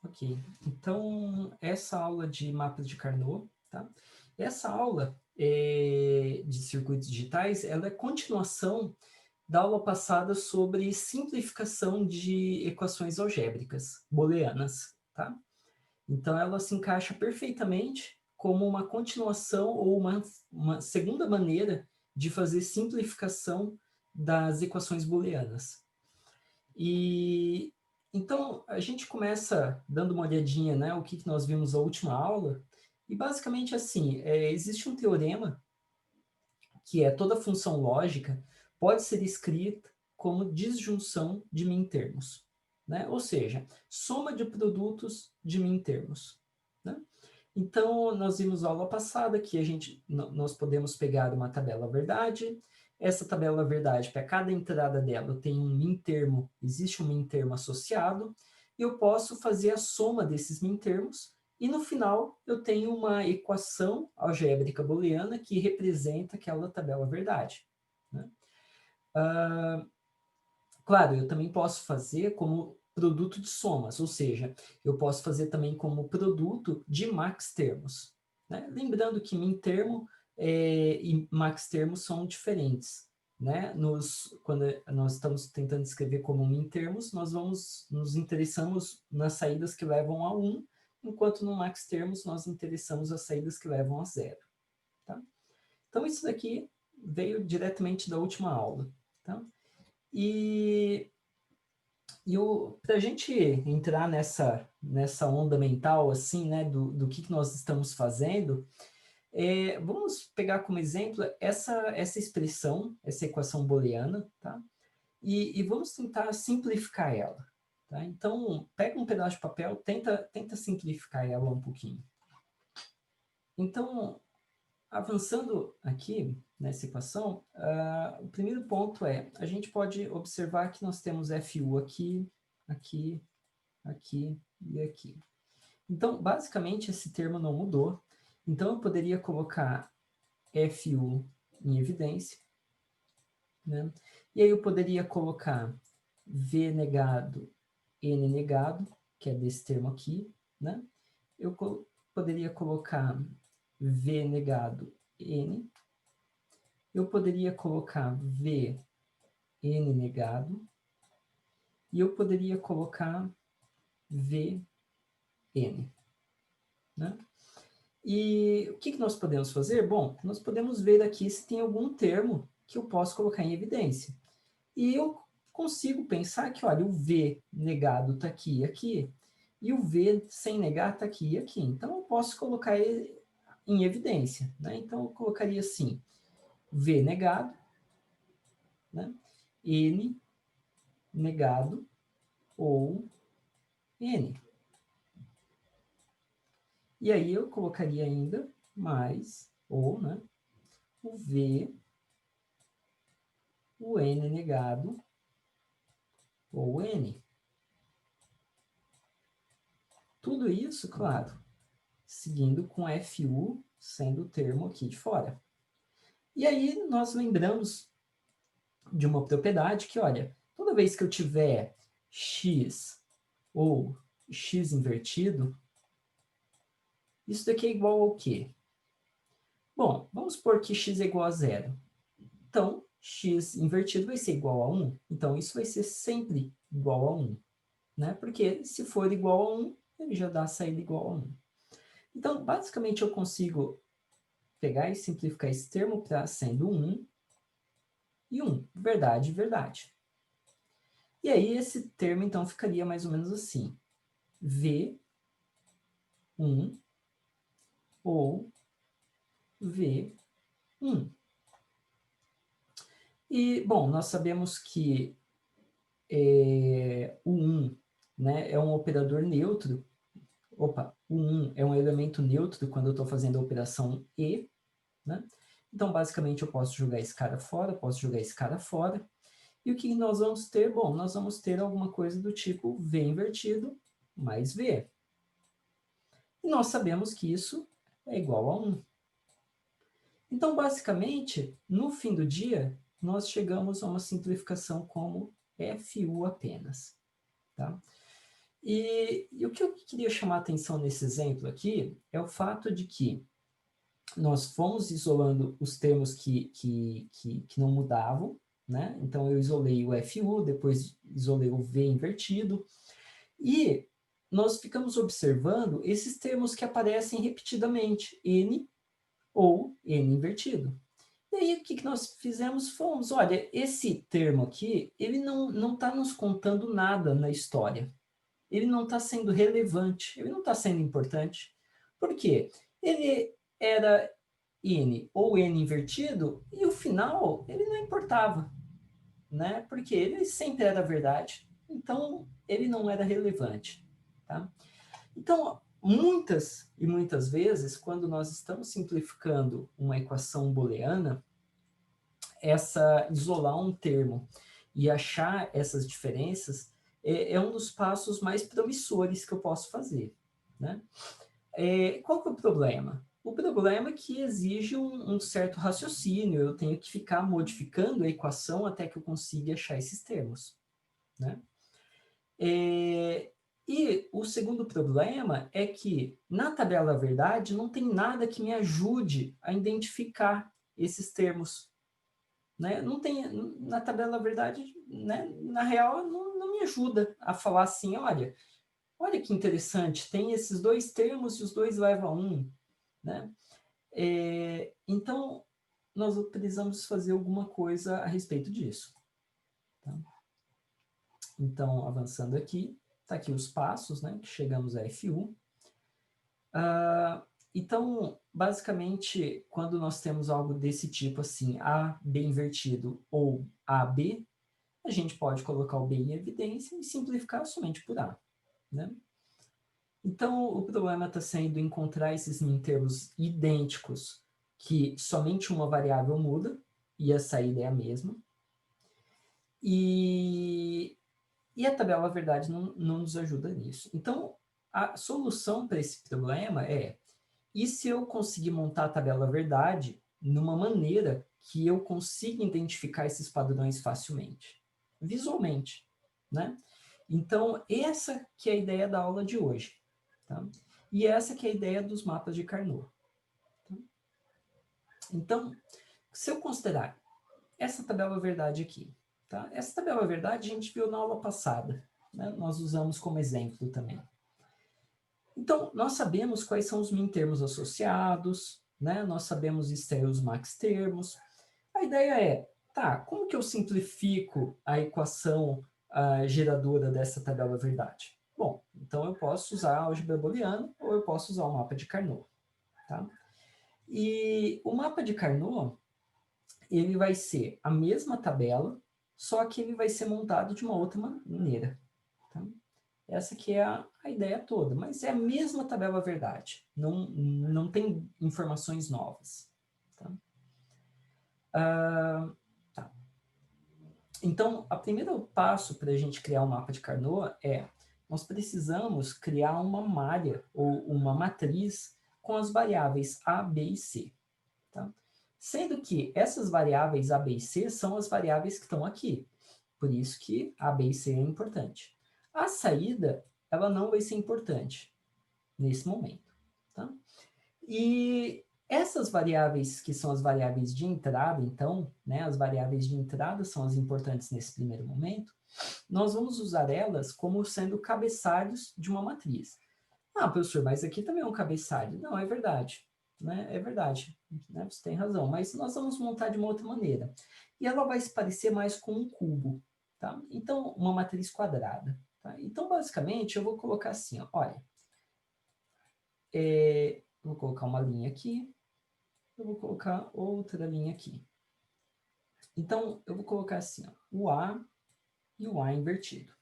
Ok, então essa aula de mapas de Carnot, tá? Essa aula de circuitos digitais, ela é continuação da aula passada sobre simplificação de equações algébricas booleanas, tá? Então ela se encaixa perfeitamente como uma continuação ou uma segunda maneira de fazer simplificação das equações booleanas. E então a gente começa dando uma olhadinha, né, o que nós vimos na última aula, e basicamente assim, existe um teorema que é toda função lógica pode ser escrita como disjunção de min-termos, né? Ou seja, soma de produtos de min-termos, né? Então, nós vimos na aula passada que nós podemos pegar uma tabela verdade, essa tabela verdade, para cada entrada dela tem um min-termo, existe um min-termo associado, e eu posso fazer a soma desses min-termos, e no final eu tenho uma equação algébrica booleana que representa aquela tabela verdade, né? Claro, eu também posso fazer como produto de somas, ou seja, eu posso fazer também como produto de max termos, né? Lembrando que min termo e max termos são diferentes, né? Quando nós estamos tentando escrever como min termos, nós nos interessamos nas saídas que levam a 1, enquanto no max termos nós interessamos as saídas que levam a 0. Tá? Então, isso daqui veio diretamente da última aula. Tá? E para a gente entrar nessa onda mental, assim, né, do que nós estamos fazendo, vamos pegar como exemplo essa expressão, essa equação booleana, tá? E vamos tentar simplificar ela. Tá? Então, pega um pedaço de papel, tenta simplificar ela um pouquinho. Então, avançando aqui nessa equação, o primeiro ponto a gente pode observar que nós temos FU aqui, aqui, aqui e aqui. Então, basicamente, esse termo não mudou. Então, eu poderia colocar FU em evidência, né? E aí eu poderia colocar V negado, N negado, que é desse termo aqui, né? Eu poderia colocar V negado, N. Eu poderia colocar V, N negado. E eu poderia colocar V, N. Né? E o que nós podemos fazer? Bom, nós podemos ver aqui se tem algum termo que eu posso colocar em evidência. E eu consigo pensar que, olha, o V negado está aqui e aqui, e o V sem negar está aqui e aqui. Então, eu posso colocar ele em evidência. Né? Então, eu colocaria assim, V negado, né? N negado ou N. E aí eu colocaria ainda mais, ou, né, o V, o N negado, ou N. Tudo isso, claro, seguindo com FU sendo o termo aqui de fora. E aí nós lembramos de uma propriedade que, olha, toda vez que eu tiver x ou x invertido, isso daqui é igual ao quê? Bom, vamos supor que x é igual a 0. Então, x invertido vai ser igual a 1. Então, isso vai ser sempre igual a 1. Né? Porque se for igual a 1, ele já dá a saída igual a 1. Então, basicamente, eu consigo pegar e simplificar esse termo para sendo 1 e 1. Verdade, verdade. E aí, esse termo, então, ficaria mais ou menos assim. V1 ou V1. E, bom, nós sabemos que o 1, né, é um operador neutro. Opa, o 1 é um elemento neutro quando eu estou fazendo a operação E, né? Então, basicamente, eu posso jogar esse cara fora, posso jogar esse cara fora. E o que nós vamos ter? Bom, nós vamos ter alguma coisa do tipo V invertido mais V. E nós sabemos que isso é igual a 1. Então, basicamente, no fim do dia, nós chegamos a uma simplificação como FU apenas. Tá? E o que eu queria chamar a atenção nesse exemplo aqui é o fato de que nós fomos isolando os termos que não mudavam, né? Então, eu isolei o FU, depois isolei o V invertido, e nós ficamos observando esses termos que aparecem repetidamente, N ou N invertido. E aí, o que nós fizemos? Fomos, olha, esse termo aqui, ele não está nos contando nada na história. Ele não está sendo relevante, ele não está sendo importante. Por quê? Ele era N ou N invertido, e o final, ele não importava, né? Porque ele sempre era verdade. Então, ele não era relevante, tá? Então, muitas e muitas vezes, quando nós estamos simplificando uma equação booleana, isolar um termo e achar essas diferenças é um dos passos mais promissores que eu posso fazer, né? Qual que é o problema? O problema é que exige um certo raciocínio, eu tenho que ficar modificando a equação até que eu consiga achar esses termos, né? E o segundo problema é que na tabela verdade não tem nada que me ajude a identificar esses termos, né? Não tem, na tabela verdade, né? Na real, não me ajuda a falar assim, olha que interessante, tem esses dois termos e os dois levam a um, né? Então, nós precisamos fazer alguma coisa a respeito disso. Tá? Então, avançando aqui, está aqui os passos, né, que chegamos a FU. Então, basicamente, quando nós temos algo desse tipo, assim, A, B invertido ou AB, a gente pode colocar o B em evidência e simplificar somente por A, né? Então, o problema está sendo encontrar esses termos idênticos que somente uma variável muda e a saída é a mesma. E a tabela verdade não nos ajuda nisso. Então, a solução para esse problema e se eu conseguir montar a tabela verdade numa maneira que eu consiga identificar esses padrões facilmente, visualmente, né? Então, essa que é a ideia da aula de hoje, tá? E essa que é a ideia dos mapas de Carnot. Tá? Então, se eu considerar essa tabela verdade aqui, tá? Essa tabela verdade a gente viu na aula passada, né? Nós usamos como exemplo também. Então, nós sabemos quais são os min-termos associados, né? Nós sabemos extrair os max-termos. A ideia é, tá, como que eu simplifico a equação geradora dessa tabela verdade? Bom, então eu posso usar a álgebra booleana ou eu posso usar o mapa de Carnot, tá? E o mapa de Carnot, ele vai ser a mesma tabela, só que ele vai ser montado de uma outra maneira, tá? Essa que é a ideia toda, mas é a mesma tabela verdade, não tem informações novas. Tá? Tá. Então, o primeiro passo para a gente criar um mapa de Carnot nós precisamos criar uma malha ou uma matriz com as variáveis A, B e C. Tá? Sendo que essas variáveis A, B e C são as variáveis que estão aqui. Por isso que A, B e C é importante. A saída, ela não vai ser importante nesse momento. Tá? E essas variáveis, que são as variáveis de entrada, então, né, as variáveis de entrada são as importantes nesse primeiro momento, nós vamos usar elas como sendo cabeçalhos de uma matriz. Ah, professor, mas aqui também é um cabeçalho. Não, é verdade. Né? É verdade. Né? Você tem razão. Mas nós vamos montar de uma outra maneira. E ela vai se parecer mais com um cubo. Tá? Então, uma matriz quadrada. Tá? Então, basicamente, eu vou colocar assim, ó, olha. Vou colocar uma linha aqui. Eu vou colocar outra linha aqui. Então, eu vou colocar assim, ó, o A e o A invertido.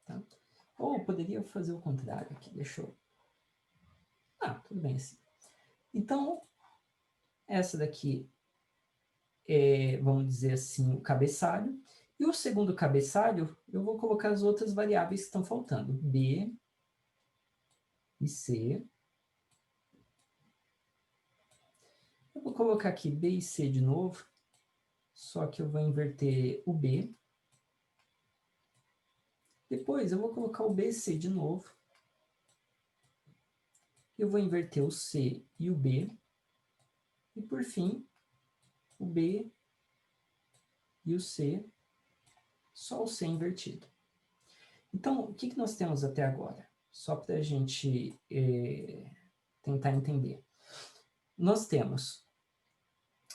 Tá? Ou poderia fazer o contrário aqui. Deixa eu... tudo bem assim. Então, essa daqui vamos dizer assim, o cabeçalho. E o segundo cabeçalho, eu vou colocar as outras variáveis que estão faltando. B e C. Eu vou colocar aqui B e C de novo, só que eu vou inverter o B. Depois eu vou colocar o BC de novo. Eu vou inverter o C e o B. E por fim, o B e o C, só o C invertido. Então, o que nós temos até agora? Só para a gente tentar entender. Nós temos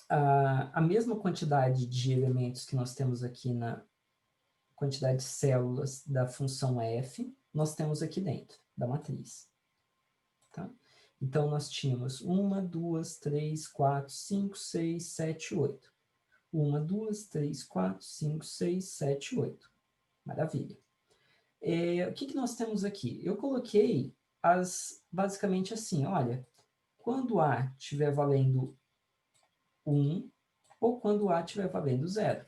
a mesma quantidade de elementos que nós temos aqui na quantidade de células da função f, nós temos aqui dentro da matriz. Tá? Então, nós tínhamos 1, 2, 3, 4, 5, 6, 7, 8. 1, 2, 3, 4, 5, 6, 7, 8. Maravilha. O que nós temos aqui? Eu coloquei basicamente assim, olha, quando A estiver valendo 1 ou quando A estiver valendo 0.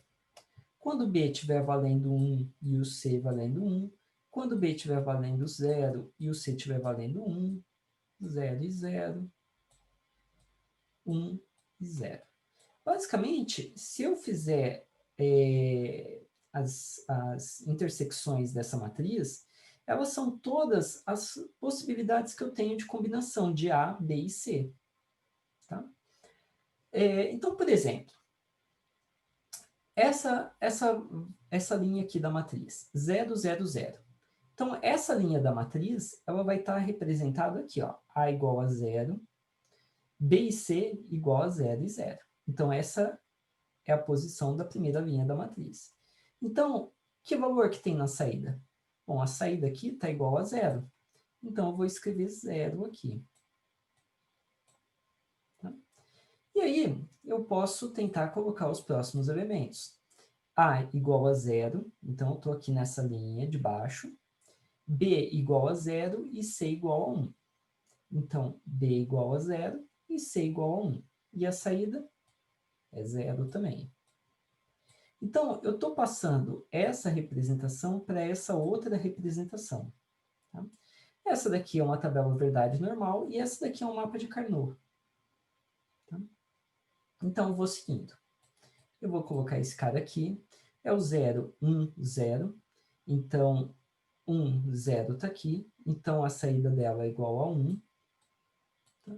Quando B estiver valendo 1 e o C valendo 1, quando B estiver valendo 0 e o C estiver valendo 1, 0 e 0, 1 e 0. Basicamente, se eu fizer as intersecções dessa matriz, elas são todas as possibilidades que eu tenho de combinação de A, B e C. Tá? Então, por exemplo, essa linha aqui da matriz, 0, 0, 0. Então, essa linha da matriz, ela vai estar representada aqui, ó, A igual a 0, B e C igual a 0 e 0. Então, essa é a posição da primeira linha da matriz. Então, que valor que tem na saída? Bom, a saída aqui está igual a 0. Então, eu vou escrever 0 aqui. Tá? E aí, eu posso tentar colocar os próximos elementos. A igual a 0, então eu estou aqui nessa linha de baixo. B igual a 0 e C igual a 1. Então, B igual a 0 e C igual a 1. E a saída é 0 também. Então, eu estou passando essa representação para essa outra representação. Tá? Essa daqui é uma tabela verdade normal e essa daqui é um mapa de Carnot. Tá? Então, eu vou seguindo. Eu vou colocar esse cara aqui. É o 0, 1, 0. Então, 1, 0 está aqui. Então, a saída dela é igual a 1. Tá?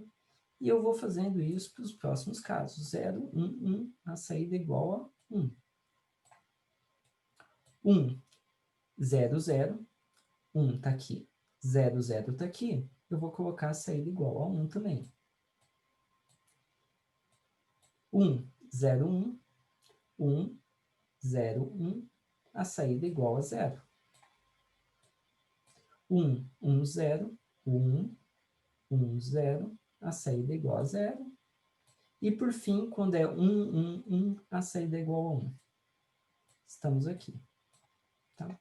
E eu vou fazendo isso para os próximos casos. 0, 1, 1. A saída é igual a 1. 1, 0, 0. 1 está aqui. 0, 0 está aqui. Eu vou colocar a saída igual a 1 também. 1, 0, 1. 1, 0, 1. A saída é igual a 0. 1, 1, 0. 1, 1, 0. A saída é igual a 0. E, por fim, quando é 1, 1, 1, a saída é igual a 1. Estamos aqui. Tá?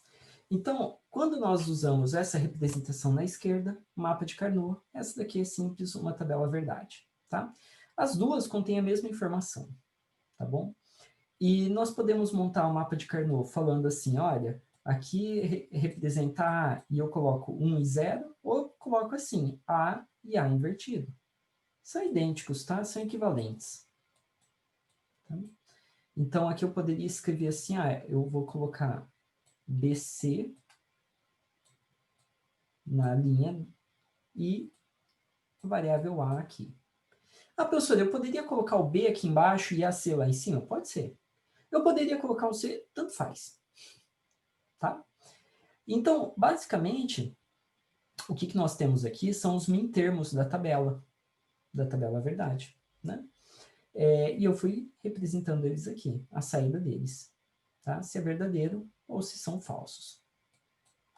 Então, quando nós usamos essa representação na esquerda, mapa de Carnot, essa daqui é simples, uma tabela verdade. Tá? As duas contêm a mesma informação. Tá bom? E nós podemos montar um mapa de Carnot falando assim, olha, aqui representa A e eu coloco 1 e 0, ou eu coloco assim, A e A invertido. São idênticos, tá? São equivalentes. Tá? Então, aqui eu poderia escrever assim, eu vou colocar BC na linha e a variável A aqui. Professor, eu poderia colocar o B aqui embaixo e a C lá em cima? Pode ser. Eu poderia colocar o C, tanto faz. Tá? Então, basicamente, o que nós temos aqui são os min-termos da tabela verdade. Né? E eu fui representando eles aqui, a saída deles. Tá? Se é verdadeiro ou se são falsos.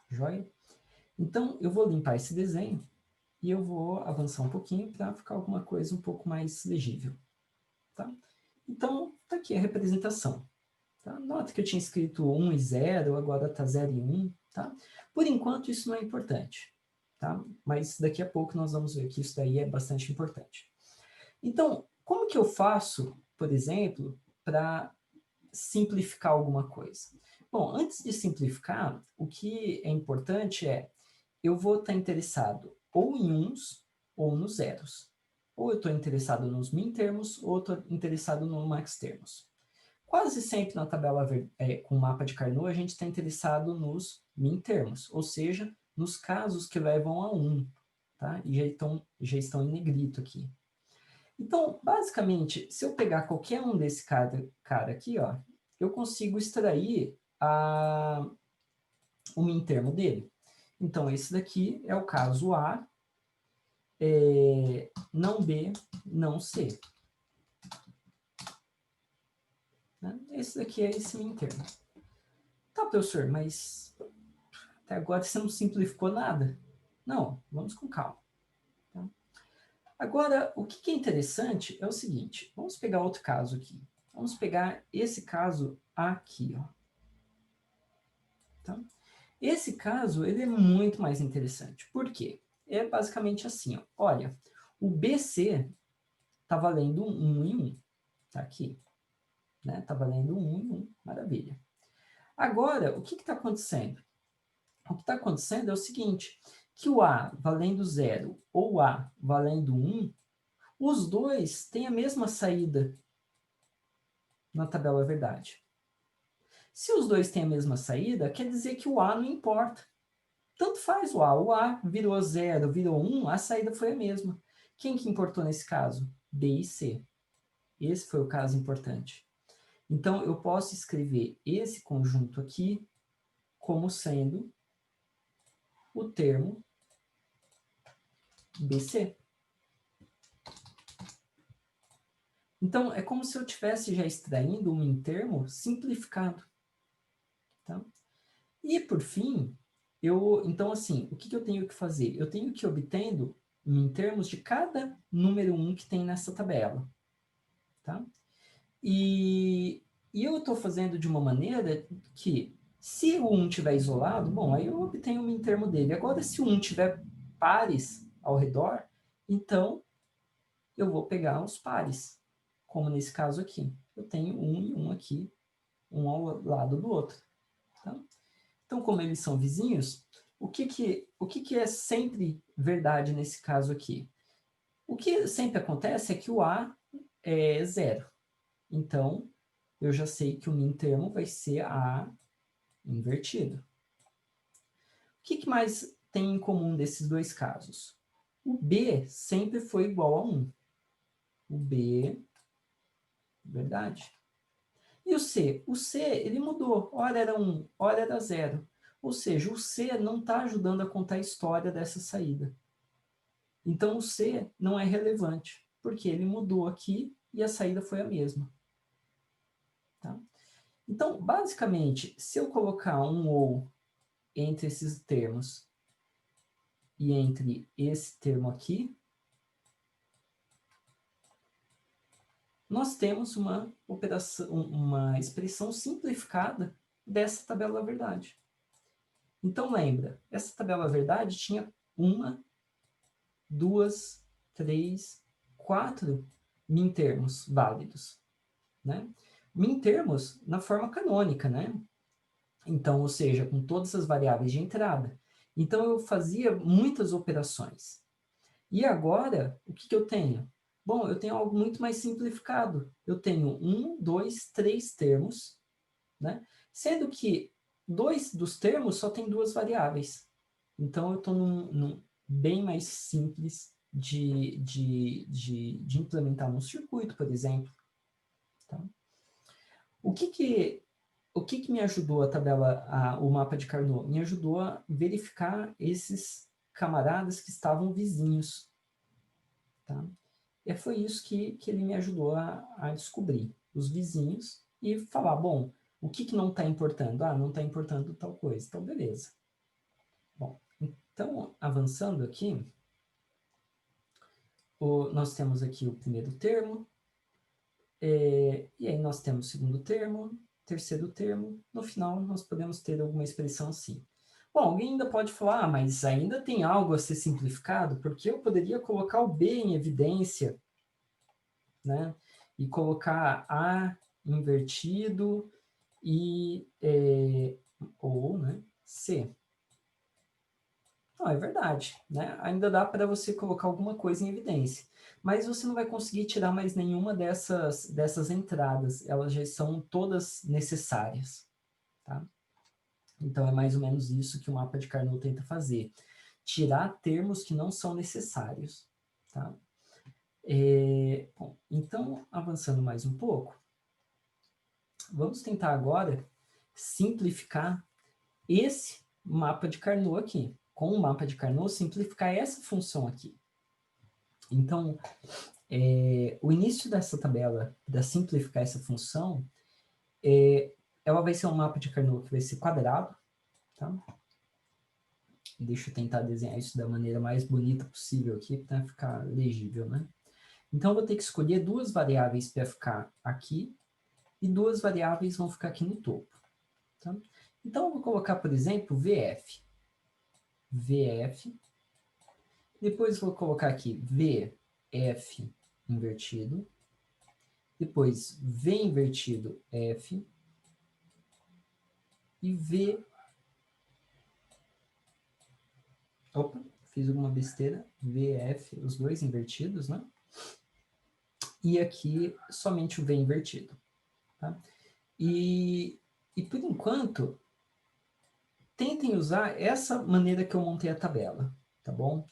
Joia? Então, eu vou limpar esse desenho e eu vou avançar um pouquinho para ficar alguma coisa um pouco mais legível. Tá? Então, está aqui a representação. Tá? Nota que eu tinha escrito 1 e 0, agora está 0 e 1. Tá? Por enquanto, isso não é importante. Tá? Mas daqui a pouco nós vamos ver que isso daí é bastante importante. Então, como que eu faço, por exemplo, para simplificar alguma coisa? Bom, antes de simplificar, o que é importante é, eu vou estar interessado ou em uns ou nos zeros. Ou eu estou interessado nos min termos, ou eu estou interessado no max termos. Quase sempre na tabela com mapa de Carnot, a gente está interessado nos min-termos, ou seja, nos casos que levam a 1, tá? E já estão em negrito aqui. Então, basicamente, se eu pegar qualquer um desse cara aqui, ó, eu consigo extrair o min-termo dele. Então, esse daqui é o caso A, não B, não C. Né? Esse daqui é esse min-termo. Tá, professor, mas até agora você não simplificou nada. Não, vamos com calma. Tá? Agora, o que é interessante é o seguinte, vamos pegar outro caso aqui. Vamos pegar esse caso aqui, ó. Tá? Esse caso, ele é muito mais interessante. Por quê? É basicamente assim, ó. Olha, o BC está valendo 1 em 1. Tá aqui. Né? Tá valendo 1 em 1. Maravilha. Agora, o que está acontecendo? O que está acontecendo é o seguinte, que o A valendo 0 ou o A valendo 1, os dois têm a mesma saída na tabela verdade. Se os dois têm a mesma saída, quer dizer que o A não importa. Tanto faz o A. O A virou 0, virou 1, a saída foi a mesma. Quem que importou nesse caso? B e C. Esse foi o caso importante. Então, eu posso escrever esse conjunto aqui como sendo o termo BC. Então, é como se eu estivesse já extraindo um min-termo simplificado. Tá? E, por fim, então, assim, o que eu tenho que fazer? Eu tenho que ir obtendo min-termos de cada número 1 que tem nessa tabela. Tá? E eu estou fazendo de uma maneira que, se o 1 estiver isolado, bom, aí eu obtenho o min-termo dele. Agora, se o 1 tiver pares ao redor, então eu vou pegar os pares, como nesse caso aqui. Eu tenho 1 e 1 aqui, um ao lado do outro. Tá? Então, como eles são vizinhos, o que é sempre verdade nesse caso aqui? O que sempre acontece é que o A é 0. Então, eu já sei que o min-termo vai ser A invertido. O que mais tem em comum desses dois casos? O B sempre foi igual a 1. O B, verdade. E o C? O C, ele mudou. Ora era 1, ora era 0. Ou seja, o C não está ajudando a contar a história dessa saída. Então, o C não é relevante, porque ele mudou aqui e a saída foi a mesma. Tá? Então, basicamente, se eu colocar um ou entre esses termos e entre esse termo aqui, nós temos uma expressão simplificada dessa tabela verdade. Então, lembra, essa tabela verdade tinha 1, 2, 3, 4 min-termos válidos. Né? Min-termos na forma canônica, né? Então, ou seja, com todas as variáveis de entrada. Então, eu fazia muitas operações. E agora, o que eu tenho? Bom, eu tenho algo muito mais simplificado. Eu tenho 1, 2, 3 termos, né? Sendo que 2 dos termos só tem 2 variáveis. Então, eu estou num bem mais simples de implementar no circuito, por exemplo. Tá? O que me ajudou o mapa de Carnot? Me ajudou a verificar esses camaradas que estavam vizinhos. Tá? E foi isso que ele me ajudou a descobrir, os vizinhos, e falar, bom, o que não está importando? Ah, não está importando tal coisa, então beleza. Bom, então, avançando aqui, nós temos aqui o primeiro termo, e aí nós temos o segundo termo, terceiro termo, no final nós podemos ter alguma expressão assim. Bom, alguém ainda pode falar, mas ainda tem algo a ser simplificado, porque eu poderia colocar o B em evidência, né? E colocar A invertido ou, né, C. Não, é verdade, né? Ainda dá para você colocar alguma coisa em evidência, mas você não vai conseguir tirar mais nenhuma dessas entradas, elas já são todas necessárias, tá? Então, é mais ou menos isso que o mapa de Carnot tenta fazer, tirar termos que não são necessários, tá? Bom, então, avançando mais um pouco, vamos tentar agora simplificar esse mapa de Carnot aqui. Com o mapa de Carnot, simplificar essa função aqui. Então, o início dessa tabela, para simplificar essa função, ela vai ser um mapa de Carnot que vai ser quadrado, tá? Deixa eu tentar desenhar isso da maneira mais bonita possível aqui, para ficar legível, né? Então, eu vou ter que escolher duas variáveis para ficar aqui, e duas variáveis vão ficar aqui no topo. Tá? Então, eu vou colocar, por exemplo, VF. VF. Depois, vou colocar aqui VF invertido. Depois, V invertido F. E V... Opa, fiz alguma besteira. VF, os dois invertidos, né? E aqui, somente o V invertido. Tá? E por enquanto, tentem usar essa maneira que eu montei a tabela, tá bom?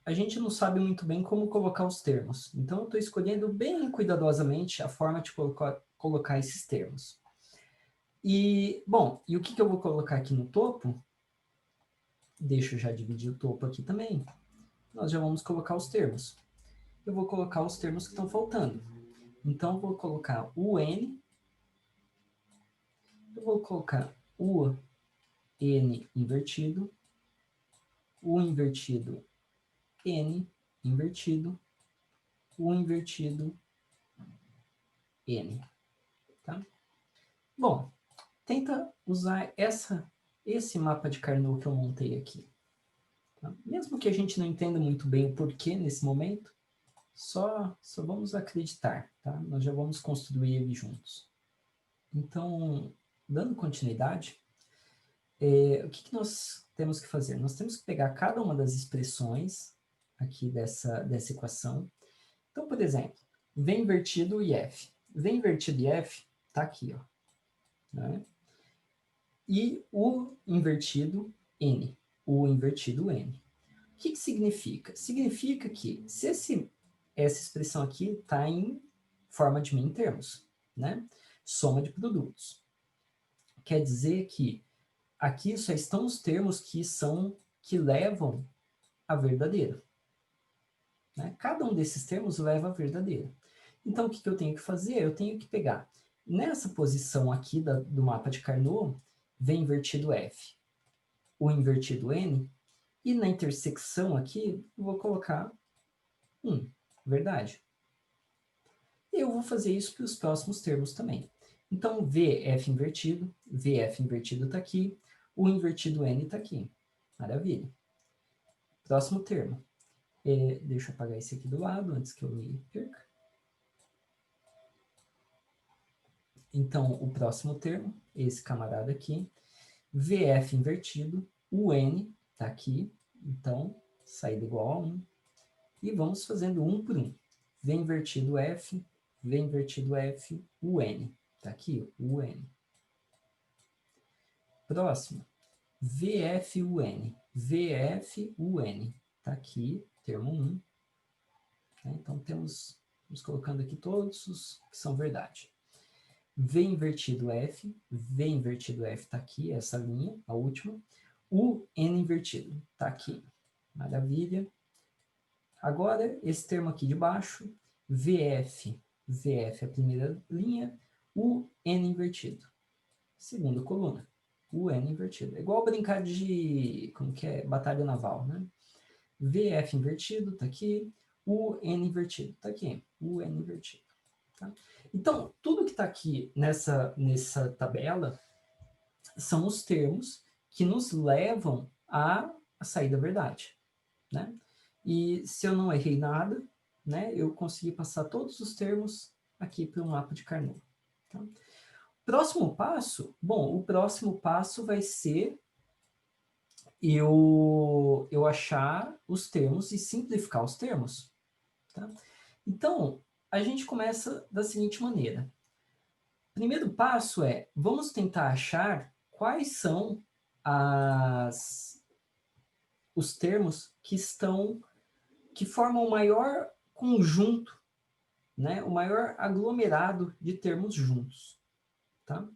A gente não sabe muito bem como colocar os termos, então eu estou escolhendo bem cuidadosamente a forma de colocar esses termos. E, bom, e o que eu vou colocar aqui no topo? Deixa eu já dividir o topo aqui também. Nós já vamos colocar os termos. Eu vou colocar os termos que estão faltando. Então, eu vou colocar o N, eu vou colocar o N invertido, o invertido N invertido, o invertido N. Tá? Bom, tenta usar esse mapa de Carnot que eu montei aqui. Tá? Mesmo que a gente não entenda muito bem o porquê nesse momento, só vamos acreditar, tá? Nós já vamos construir ele juntos. Então, dando continuidade, o que nós temos que fazer? Nós temos que pegar cada uma das expressões aqui dessa equação. Então, por exemplo, V invertido e F. V invertido e F está aqui, ó. Né? E o invertido N. O invertido N. O que significa? Significa que se essa expressão aqui está em forma de min termos, né? Soma de produtos. Quer dizer que aqui só estão os termos que levam a verdadeira. Né? Cada um desses termos leva a verdadeira. Então, o que eu tenho que fazer? Eu tenho que pegar nessa posição aqui do mapa de Carnot, V invertido F, o invertido N, e na intersecção aqui, eu vou colocar 1, verdade? E eu vou fazer isso para os próximos termos também. Então, VF invertido está aqui, o invertido N está aqui. Maravilha. Próximo termo. Deixa eu apagar esse aqui do lado, antes que eu me perca. Então, o próximo termo, esse camarada aqui, VF invertido, o N está aqui, então, saída igual a 1. E vamos fazendo um por um. V invertido F, V invertido F, o N. Está aqui, o N. Próximo, VF, o N. VF, o N. Está aqui, termo 1. Então, vamos colocando aqui todos os que são verdade. V invertido F está aqui, essa linha, a última. O N invertido está aqui. Maravilha. Agora, esse termo aqui de baixo, VF é a primeira linha, o N invertido. Segunda coluna, o N invertido. É igual brincar de, como que é, batalha naval, né? VF invertido está aqui, o N invertido está aqui, o N invertido. Tá? Então, tudo que está aqui nessa tabela são os termos que nos levam a sair da verdade. Né? E se eu não errei nada, né, eu consegui passar todos os termos aqui para o mapa de Carnot. Tá? Próximo passo, bom, o próximo passo vai ser eu achar os termos e simplificar os termos. Tá? Então, a gente começa da seguinte maneira. Primeiro passo é, vamos tentar achar quais são os termos que formam o maior conjunto, né? O maior aglomerado de termos juntos. Tá?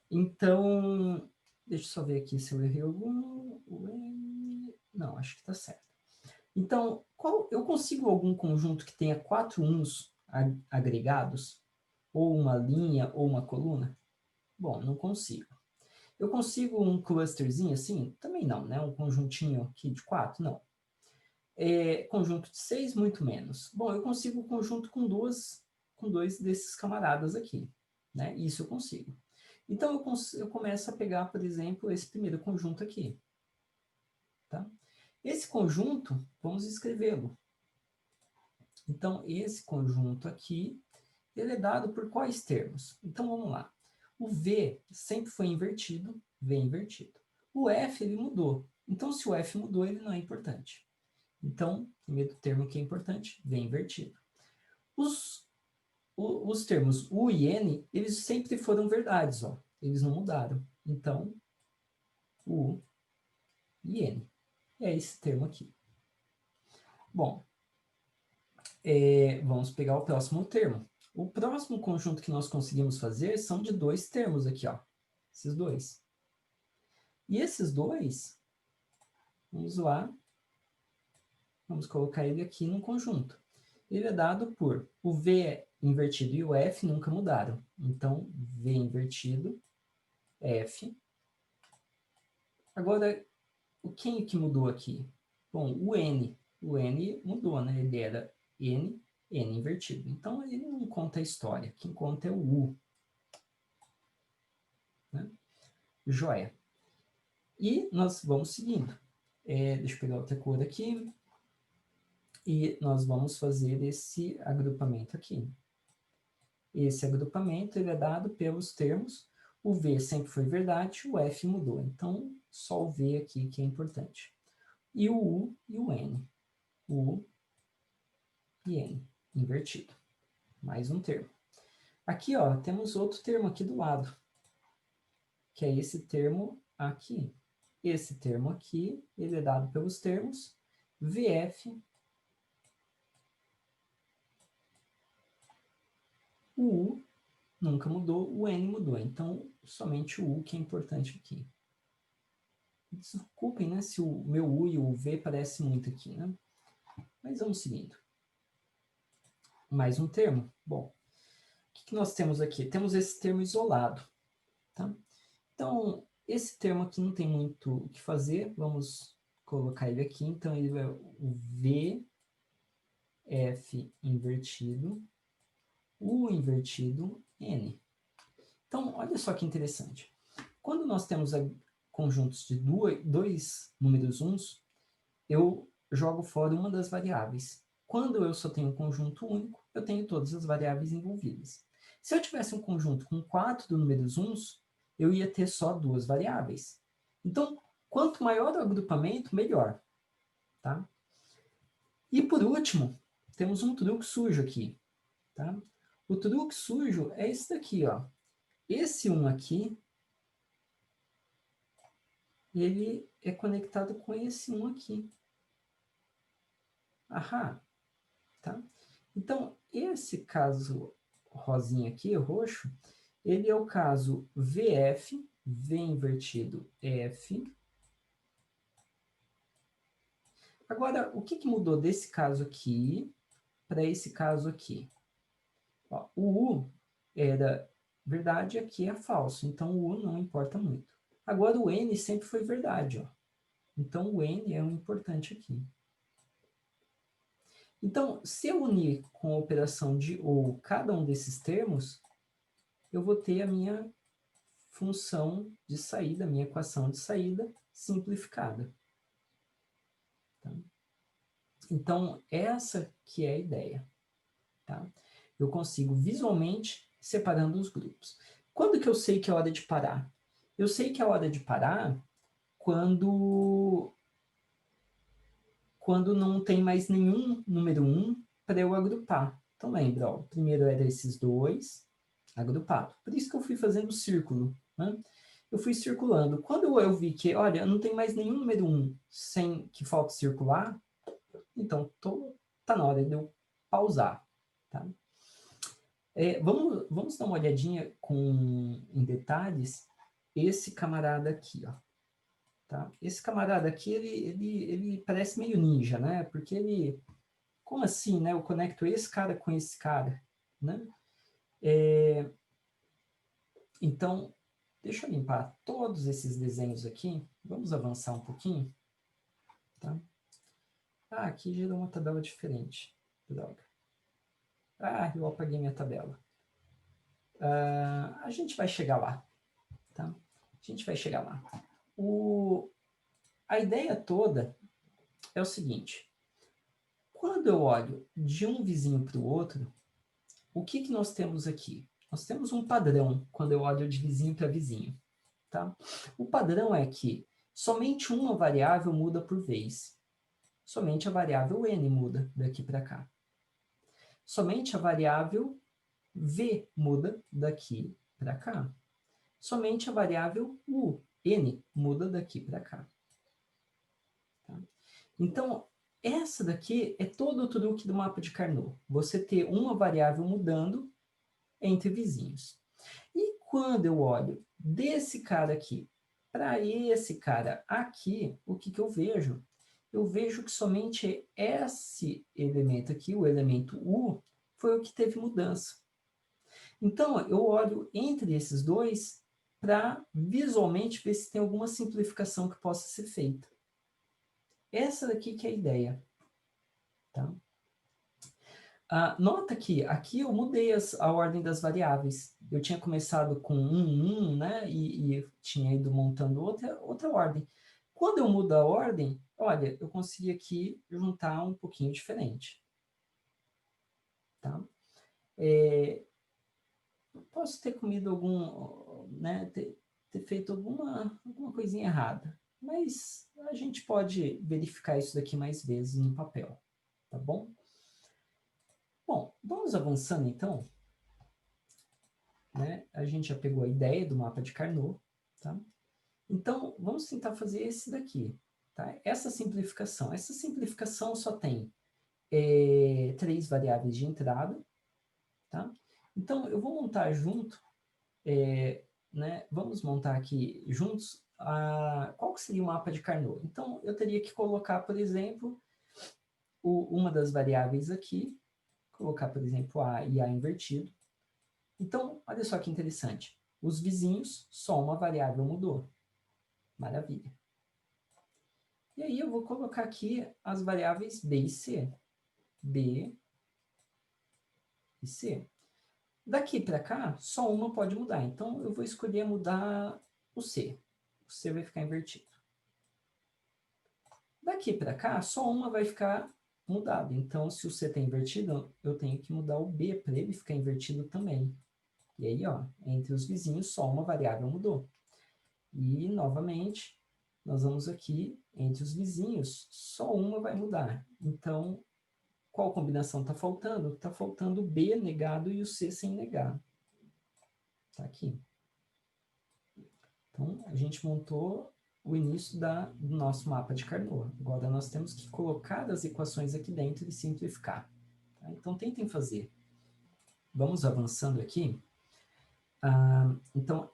Então, deixa eu só ver aqui se eu errei algum. Não, acho que está certo. Então, eu consigo algum conjunto que tenha 4 uns agregados? Ou uma linha, ou uma coluna? Bom, não consigo. Eu consigo um clusterzinho assim? Também não, né? Um conjuntinho aqui de 4? Não. Conjunto de 6, muito menos. Bom, eu consigo um conjunto com dois desses camaradas aqui. Né? Isso eu consigo. Então, eu começo a pegar, por exemplo, esse primeiro conjunto aqui. Tá? Esse conjunto, vamos escrevê-lo. Então, esse conjunto aqui, ele é dado por quais termos? Então, vamos lá. O V sempre foi invertido, V invertido. O F, ele mudou. Então, se o F mudou, ele não é importante. Então, primeiro termo que é importante, V invertido. Os termos U e N, eles sempre foram verdades, ó. Eles não mudaram. Então, U e N. É esse termo aqui. Bom, vamos pegar o próximo termo. O próximo conjunto que nós conseguimos fazer são de 2 termos aqui, ó. Esses dois. E esses dois, vamos lá, vamos colocar ele aqui num conjunto. Ele é dado por o V invertido e o F nunca mudaram. Então, V invertido, F. Agora, quem que mudou aqui? Bom, o N. O N mudou, né? Ele era N, N invertido. Então, ele não conta a história. Quem conta é o U. Né? Joia. E nós vamos seguindo. Deixa eu pegar outra cor aqui. E nós vamos fazer esse agrupamento aqui. Esse agrupamento ele é dado pelos termos. O V sempre foi verdade, o F mudou. Então, só o V aqui que é importante. E o U e o N. U e N, invertido. Mais um termo. Aqui, ó, temos outro termo aqui do lado, que é esse termo aqui. Esse termo aqui, ele é dado pelos termos VF, o U nunca mudou, o N mudou. Então, somente o U que é importante aqui. Desculpem, né, se o meu U e o V parecem muito aqui, né? Mas vamos seguindo. Mais um termo. Bom, o que nós temos aqui? Temos esse termo isolado, tá? Então, esse termo aqui não tem muito o que fazer. Vamos colocar ele aqui. Então, ele é o VF invertido, U invertido, N. Então, olha só que interessante. Quando nós temos conjuntos de dois números uns, eu jogo fora uma das variáveis. Quando eu só tenho um conjunto único, eu tenho todas as variáveis envolvidas. Se eu tivesse um conjunto com 4 números uns, eu ia ter só 2 variáveis. Então, quanto maior o agrupamento, melhor. Tá? E por último, temos um truque sujo aqui. Tá? O truque sujo é esse daqui, ó. Esse 1 aqui, ele é conectado com esse 1 aqui. Ahá, tá? Então, esse caso rosinha aqui, roxo, ele é o caso VF, V invertido F. Agora, o que mudou desse caso aqui para esse caso aqui? Ó, o U era verdade, aqui é falso, então o U não importa muito. Agora o N sempre foi verdade, ó. Então o N é o importante aqui. Então, se eu unir com a operação de OU cada um desses termos, eu vou ter a minha função de saída, a minha equação de saída simplificada. Tá? Então, essa que é a ideia. Tá? Eu consigo visualmente separando os grupos. Quando que eu sei que é hora de parar? Eu sei que é hora de parar quando não tem mais nenhum número 1 para eu agrupar. Então, lembra, ó, o primeiro era esses dois, agrupado. Por isso que eu fui fazendo o círculo, né? Eu fui circulando. Quando eu vi que, olha, não tem mais nenhum número 1 sem que falta circular, então tá na hora de eu pausar, tá? Vamos dar uma olhadinha em detalhes esse camarada aqui, ó. Tá? Esse camarada aqui, ele parece meio ninja, né? Porque ele... Como assim, né? Eu conecto esse cara com esse cara, né? Então, deixa eu limpar todos esses desenhos aqui. Vamos avançar um pouquinho, tá? Ah, aqui gerou uma tabela diferente. Droga. Ah, eu apaguei minha tabela. A gente vai chegar lá, tá? A gente vai chegar lá. A ideia toda é o seguinte. Quando eu olho de um vizinho para o outro, o que nós temos aqui? Nós temos um padrão quando eu olho de vizinho para vizinho. Tá? O padrão é que somente uma variável muda por vez. Somente a variável n muda daqui para cá. Somente a variável v muda daqui para cá. Somente a variável n muda daqui para cá. Tá? Então, essa daqui é todo o truque do mapa de Carnot. Você ter uma variável mudando entre vizinhos. E quando eu olho desse cara aqui para esse cara aqui, o que eu vejo? Eu vejo que somente esse elemento aqui, o elemento U, foi o que teve mudança. Então, eu olho entre esses dois para visualmente ver se tem alguma simplificação que possa ser feita. Essa daqui que é a ideia. Tá? Nota que aqui eu mudei a ordem das variáveis. Eu tinha começado com 1, né? E tinha ido montando outra ordem. Quando eu mudo a ordem, olha, eu consegui aqui juntar um pouquinho diferente. Tá? Posso ter comido né? Ter feito alguma coisinha errada. Mas a gente pode verificar isso daqui mais vezes no papel. Tá bom? Bom, vamos avançando então. Né? A gente já pegou a ideia do mapa de Carnot, tá? Então, vamos tentar fazer esse daqui, tá? Essa simplificação só tem 3 variáveis de entrada, tá? Então, eu vou montar junto, né? Vamos montar aqui juntos qual que seria o mapa de Carnot. Então, eu teria que colocar, por exemplo, uma das variáveis aqui, colocar, por exemplo, A e A invertido. Então, olha só que interessante. Os vizinhos, só uma variável mudou. Maravilha. E aí eu vou colocar aqui as variáveis B e C. B e C. Daqui para cá, só uma pode mudar. Então, eu vou escolher mudar o C. O C vai ficar invertido. Daqui para cá, só uma vai ficar mudada. Então, se o C está invertido, eu tenho que mudar o B para ele ficar invertido também. E aí, ó, entre os vizinhos, só uma variável mudou. E, novamente, nós vamos aqui, entre os vizinhos, só uma vai mudar. Então, qual combinação está faltando? Está faltando o B negado e o C sem negar. Está aqui. Então, a gente montou o início do nosso mapa de Carnot. Agora, nós temos que colocar as equações aqui dentro e simplificar. Tá? Então, tentem fazer. Vamos avançando aqui. Então,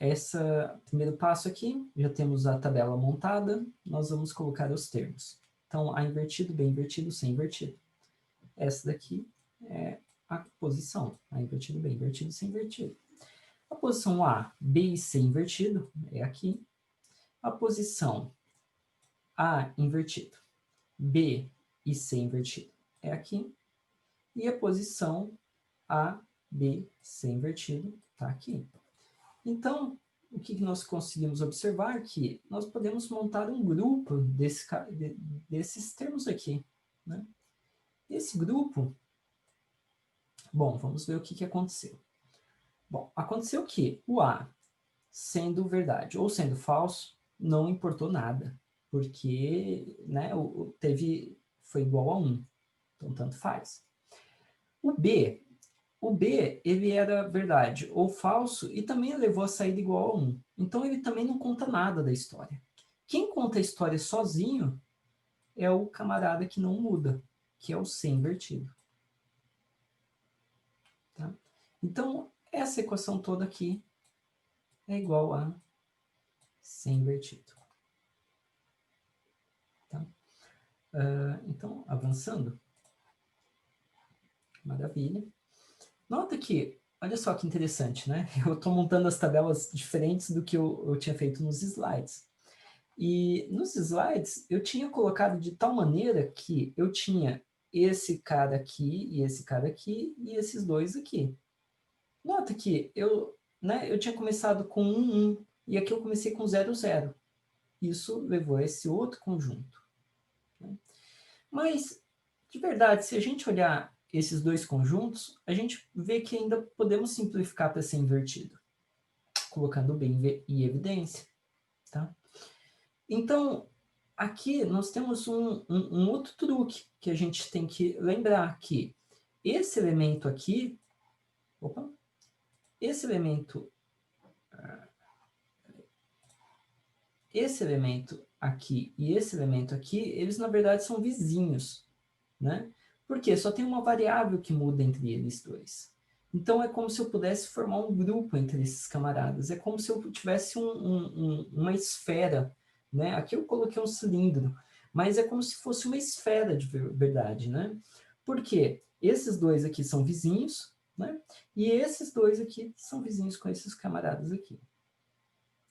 primeiro passo aqui, já temos a tabela montada, nós vamos colocar os termos. Então, A invertido, B invertido, C invertido. Essa daqui é a posição, A invertido, B invertido, C invertido. A posição A, B e C invertido é aqui. A posição A invertido, B e C invertido é aqui. E a posição A, B, C invertido está aqui. Então, o que nós conseguimos observar? Que nós podemos montar um grupo desses termos aqui. Né? Esse grupo, bom, vamos ver o que aconteceu. Bom, aconteceu que o A, sendo verdade ou sendo falso, não importou nada, porque, né, foi igual a 1, então tanto faz. O B, ele era verdade ou falso e também levou a saída igual a 1. Então, ele também não conta nada da história. Quem conta a história sozinho é o camarada que não muda, que é o C invertido. Tá? Então, essa equação toda aqui é igual a C invertido. Tá? Então, avançando. Maravilha. Nota que, olha só que interessante, né? Eu estou montando as tabelas diferentes do que eu tinha feito nos slides. E nos slides, eu tinha colocado de tal maneira que eu tinha esse cara aqui, e esse cara aqui, e esses dois aqui. Nota que eu tinha começado com 1, 1, e aqui eu comecei com 0, 0. Isso levou a esse outro conjunto. Né? Mas, de verdade, se a gente olhar esses dois conjuntos, a gente vê que ainda podemos simplificar para ser invertido, colocando B em evidência. Tá? Então, aqui nós temos um outro truque que a gente tem que lembrar, que esse elemento aqui, esse elemento aqui e esse elemento aqui, eles na verdade são vizinhos, né? Porque só tem uma variável que muda entre eles dois. Então é como se eu pudesse formar um grupo entre esses camaradas, é como se eu tivesse uma esfera, né? Aqui eu coloquei um cilindro, mas é como se fosse uma esfera de verdade, né? Porque esses dois aqui são vizinhos, né? E esses dois aqui são vizinhos com esses camaradas aqui,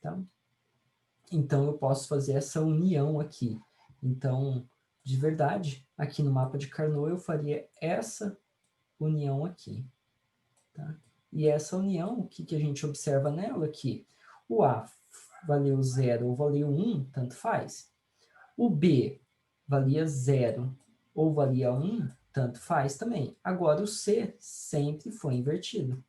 tá? Então, eu posso fazer essa união aqui. Então, de verdade, aqui no mapa de Carnot, eu faria essa união aqui. Tá? E essa união, o que a gente observa nela aqui? O A valeu 0 ou valeu 1, tanto faz. O B valia 0 ou valia 1, tanto faz também. Agora, o C sempre foi invertido.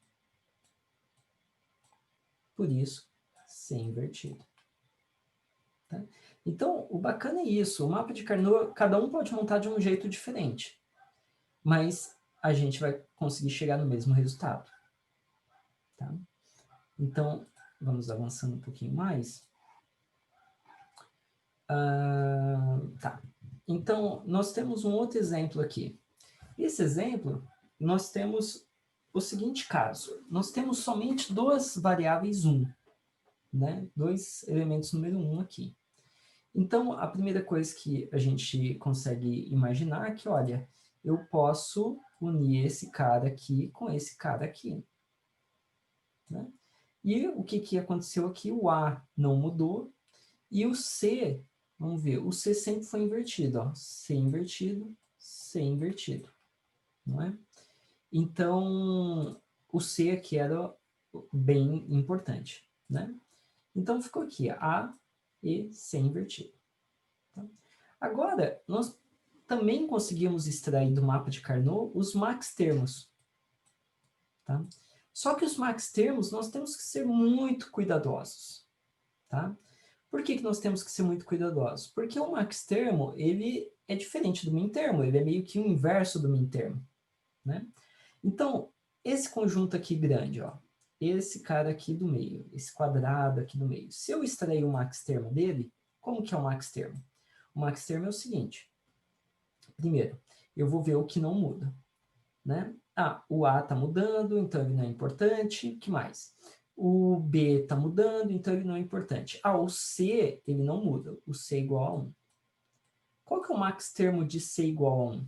Por isso, C invertido. Tá? Então, o bacana é isso. O mapa de Carnot, cada um pode montar de um jeito diferente. Mas a gente vai conseguir chegar no mesmo resultado. Tá? Então, vamos avançando um pouquinho mais. Tá. Então, nós temos um outro exemplo aqui. Esse exemplo, nós temos o seguinte caso. Nós temos somente duas variáveis 1. Né? Dois elementos número 1 aqui. Então, a primeira coisa que a gente consegue imaginar é que, olha, eu posso unir esse cara aqui com esse cara aqui. Né? E o que aconteceu aqui? O A não mudou e o C, vamos ver, o C sempre foi invertido. Ó. C invertido, C invertido. Não é? Então, o C aqui era bem importante. Né? Então, ficou aqui A e C invertido. Tá? Agora, nós também conseguimos extrair do mapa de Carnot os max termos. Tá? Só que os max termos nós temos que ser muito cuidadosos. Tá? Por que nós temos que ser muito cuidadosos? Porque o max termo ele é diferente do min termo, ele é meio que o inverso do min termo. Né? Então, esse conjunto aqui grande, ó, esse cara aqui do meio, esse quadrado aqui do meio, se eu extrair o max termo dele, como que é o max termo? O max termo é o seguinte. Primeiro, eu vou ver o que não muda. Né? O A está mudando, então ele não é importante. O que mais? O B está mudando, então ele não é importante. O C, ele não muda. O C é igual a 1. Qual que é o max termo de C igual a 1?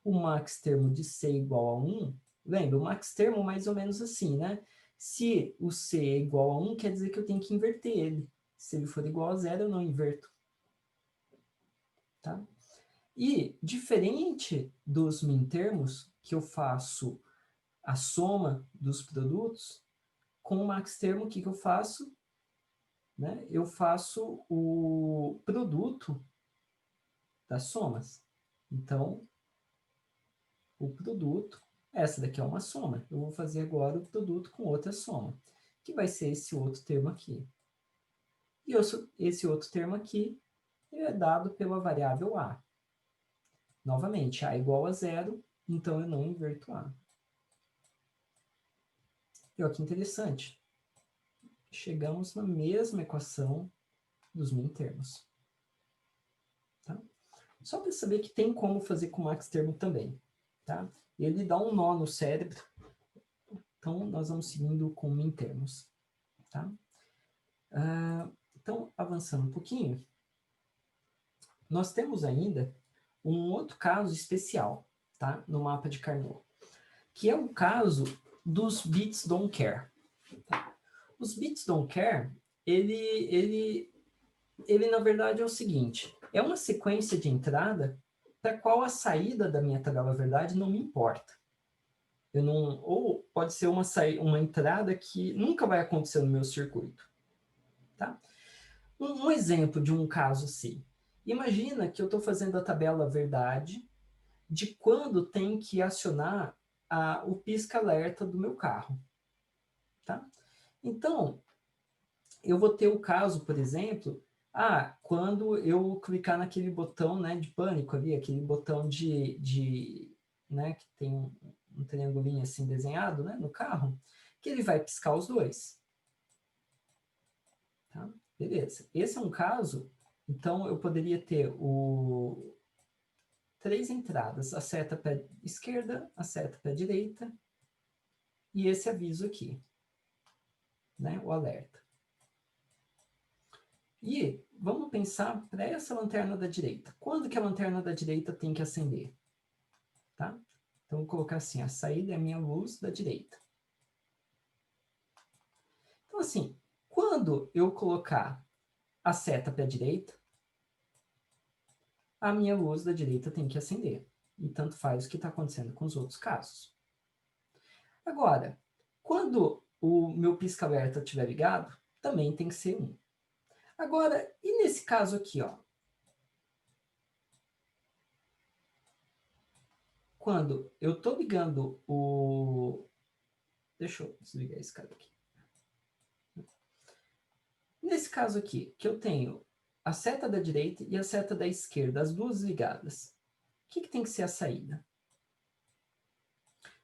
O max termo de C igual a 1, lembra, o max termo mais ou menos assim, né? Se o C é igual a 1, quer dizer que eu tenho que inverter ele. Se ele for igual a 0, eu não inverto. Tá? E, diferente dos mintermos, que eu faço a soma dos produtos, com o max termo, o que eu faço? Né? Eu faço o produto das somas. Então, o produto, essa daqui é uma soma. Eu vou fazer agora o produto com outra soma, que vai ser esse outro termo aqui. E esse outro termo aqui é dado pela variável A. Novamente, A igual a 0, então eu não inverto A. E olha que interessante. Chegamos na mesma equação dos mintermos. Tá? Só para saber que tem como fazer com o max termo também. Tá? Ele dá um nó no cérebro, então nós vamos seguindo com mintermos. Tá? Então, avançando um pouquinho, nós temos ainda um outro caso especial, tá? No mapa de Carnot, que é o caso dos bits don't care. Tá? Os bits don't care, ele na verdade é o seguinte, é uma sequência de entrada para qual a saída da minha tabela verdade não me importa. Eu não, ou pode ser uma entrada que nunca vai acontecer no meu circuito. Tá? Um exemplo de um caso assim. Imagina que eu estou fazendo a tabela verdade de quando tem que acionar o pisca-alerta do meu carro. Tá? Então, eu vou ter o caso, por exemplo, quando eu clicar naquele botão, né, de pânico ali, aquele botão né, que tem um triangulinho assim desenhado, né, no carro, que ele vai piscar os dois. Tá? Beleza. Esse é um caso, então eu poderia ter três entradas, a seta pé esquerda, a seta pé direita, e esse aviso aqui, né, o alerta. E vamos pensar para essa lanterna da direita. Quando que a lanterna da direita tem que acender? Tá? Então, vou colocar assim, a saída é a minha luz da direita. Então, assim, quando eu colocar a seta para a direita, a minha luz da direita tem que acender. E tanto faz o que está acontecendo com os outros casos. Agora, quando o meu pisca-alerta estiver ligado, também tem que ser 1. Agora, e nesse caso aqui, ó? Quando eu estou ligando o... Deixa eu desligar esse cara aqui. Nesse caso aqui, que eu tenho a seta da direita e a seta da esquerda, as duas ligadas, o que tem que ser a saída?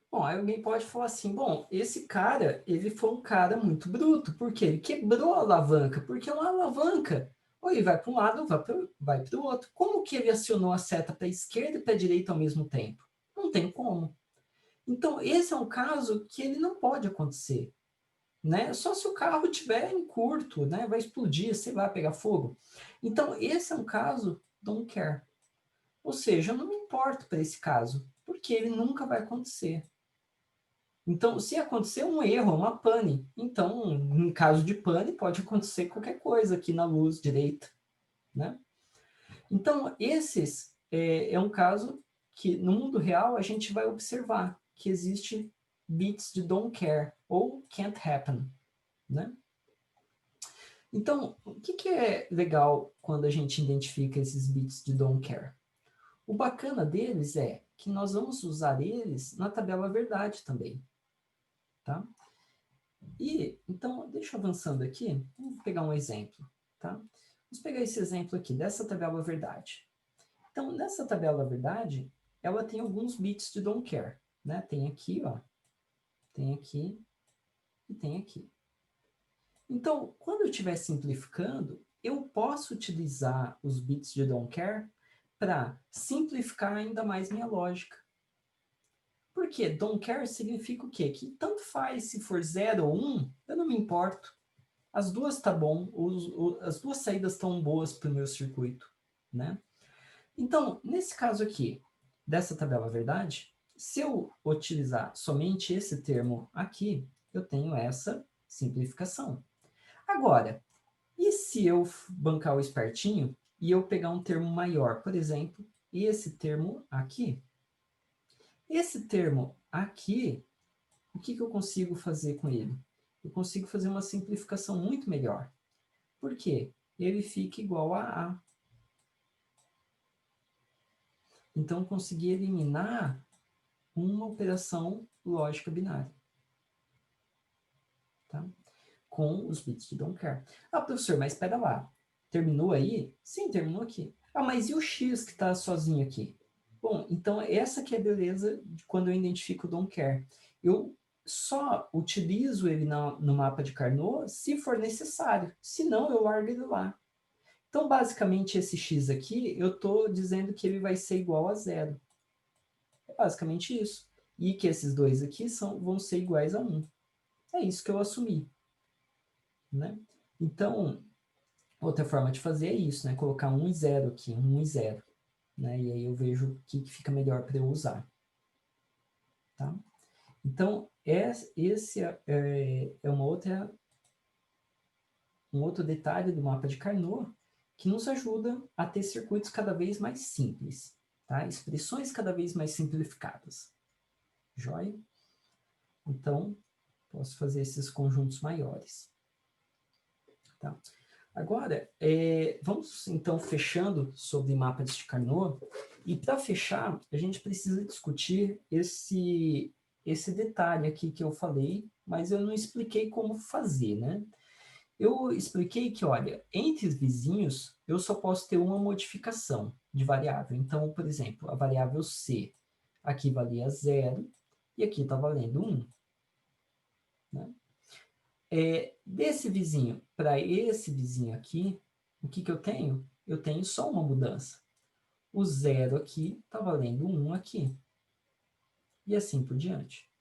Bom, aí alguém pode falar assim, bom, esse cara, ele foi um cara muito bruto, porque ele quebrou a alavanca, porque uma alavanca, ou ele vai para um lado ou vai para o outro. Como que ele acionou a seta para a esquerda e para a direita ao mesmo tempo? Não tem como. Então, esse é um caso que ele não pode acontecer. Né? Só se o carro estiver em curto, né? Vai explodir, sei lá, pegar fogo. Então, esse é um caso don't care. Ou seja, eu não me importo para esse caso, porque ele nunca vai acontecer. Então, se acontecer um erro, uma pane, então, em caso de pane, pode acontecer qualquer coisa aqui na luz direita, né? Então, esses é um caso que, no mundo real, a gente vai observar que existe bits de don't care, ou can't happen, né? Então, o que é legal quando a gente identifica esses bits de don't care? O bacana deles é que nós vamos usar eles na tabela verdade também, tá? E, então, deixa eu avançando aqui, vamos pegar um exemplo, tá? Vamos pegar esse exemplo aqui, dessa tabela verdade. Então, nessa tabela verdade, ela tem alguns bits de don't care, né? Tem aqui, ó, tem aqui e tem aqui. Então, quando eu estiver simplificando, eu posso utilizar os bits de don't care para simplificar ainda mais minha lógica. Por quê? Don't care significa o quê? Que tanto faz se for 0 ou 1, eu não me importo. As duas tá bom, as duas saídas estão boas para o meu circuito, né? Então, nesse caso aqui, dessa tabela verdade, se eu utilizar somente esse termo aqui, eu tenho essa simplificação. Agora, e se eu bancar o espertinho e eu pegar um termo maior, por exemplo, esse termo aqui? Esse termo aqui, o que eu consigo fazer com ele? Eu consigo fazer uma simplificação muito melhor. Por quê? Ele fica igual a A. Então, eu consegui eliminar uma operação lógica binária. Tá? com os bits de don't care. Ah, professor, mas espera lá. Terminou aí? Sim, terminou aqui. Ah, mas e o X que está sozinho aqui? Bom, então essa que é a beleza de quando eu identifico o don't care. Eu só utilizo ele no mapa de Carnot se for necessário. Se não, eu largo ele lá. Então, basicamente, esse X aqui, eu estou dizendo que ele vai ser igual a zero. É basicamente isso. E que esses dois aqui vão ser iguais a 1. É isso que eu assumi. Né? Então, outra forma de fazer é isso, né? Colocar 1 e 0 aqui, 1 e 0. Né? E aí eu vejo o que fica melhor para eu usar. Tá? Então, esse é um outro detalhe do mapa de Carnot que nos ajuda a ter circuitos cada vez mais simples, tá? Expressões cada vez mais simplificadas. Joia? Então, posso fazer esses conjuntos maiores. Tá? Agora, vamos então fechando sobre mapas de Carnot. E para fechar, a gente precisa discutir esse detalhe aqui que eu falei, mas eu não expliquei como fazer, né? Eu expliquei que, olha, entre os vizinhos, eu só posso ter uma modificação de variável. Então, por exemplo, a variável C aqui valia 0 e aqui está valendo 1. Né? Desse vizinho para esse vizinho aqui, o que eu tenho? Eu tenho só uma mudança. O 0 aqui está valendo 1 aqui. E assim por diante.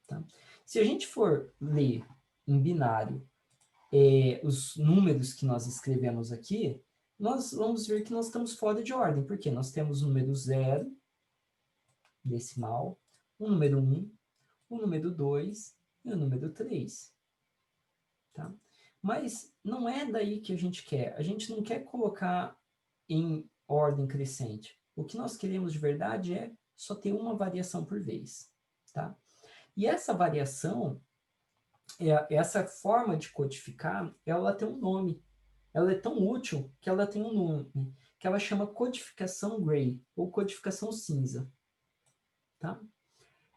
Tá? Se a gente for ler em binário os números que nós escrevemos aqui, nós vamos ver que nós estamos fora de ordem, porque nós temos o número 0, decimal, o número 1, o número 2 e o número 3. Tá? Mas não é daí que a gente quer. A gente não quer colocar em ordem crescente. O que nós queremos de verdade é só ter uma variação por vez. Tá? E essa variação, essa forma de codificar, ela tem um nome. Ela é tão útil que ela tem um nome, que ela chama codificação gray, ou codificação cinza. Tá?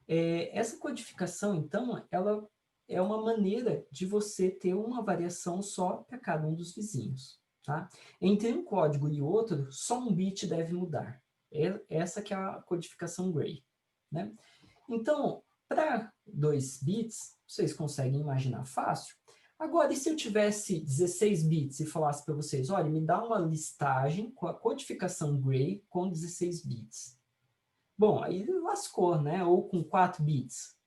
Essa codificação, então, ela é uma maneira de você ter uma variação só para cada um dos vizinhos. Tá? Entre um código e outro, só um bit deve mudar. Essa que é a codificação gray. Né? Então, para 2 bits, vocês conseguem imaginar fácil. Agora, e se eu tivesse 16 bits e falasse para vocês, olha, me dá uma listagem com a codificação gray com 16 bits? Bom, aí lascou, né? Ou com 4 bits.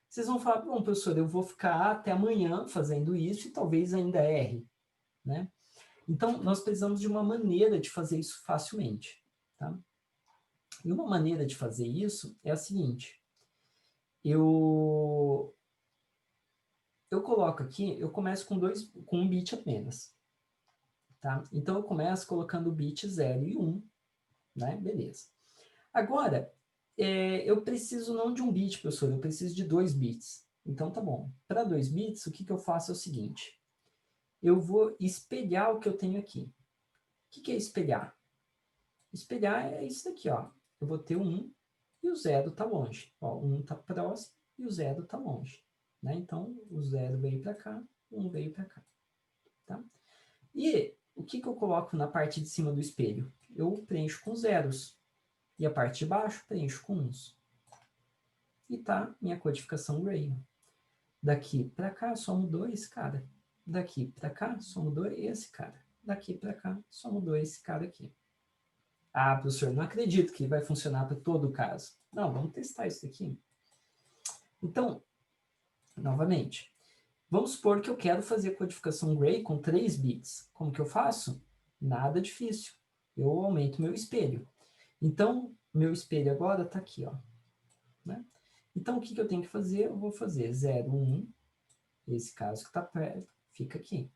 Vocês vão falar, bom, professor, eu vou ficar até amanhã fazendo isso e talvez ainda erre, né? Então, nós precisamos de uma maneira de fazer isso facilmente, tá? E uma maneira de fazer isso é a seguinte. Eu coloco aqui, eu começo com um bit apenas, tá? Então, eu começo colocando o bit 0 e 1, né? Beleza. Agora, eu preciso não de um bit, professor, eu preciso de 2 bits. Então, tá bom. Para 2 bits, o que eu faço é o seguinte. Eu vou espelhar o que eu tenho aqui. O que é espelhar? Espelhar é isso daqui, ó. Eu vou ter o 1 e o 0 está longe. Ó, o 1 está próximo e o 0 está longe. Né? Então, o 0 veio para cá, o 1 veio para cá. Tá? E o que eu coloco na parte de cima do espelho? Eu preencho com zeros. E a parte de baixo preencho com uns. E tá minha codificação gray. Daqui para cá só mudou esse cara. Daqui para cá só mudou esse cara. Daqui para cá só mudou esse cara aqui. Ah, professor, não acredito que vai funcionar para todo o caso. Não, vamos testar isso aqui. Então, novamente, vamos supor que eu quero fazer a codificação gray com 3 bits. Como que eu faço? Nada difícil. Eu aumento meu espelho. Então, meu espelho agora está aqui, ó. Né? Então, o que eu tenho que fazer? Eu vou fazer 0, 1, esse caso que está perto, fica aqui.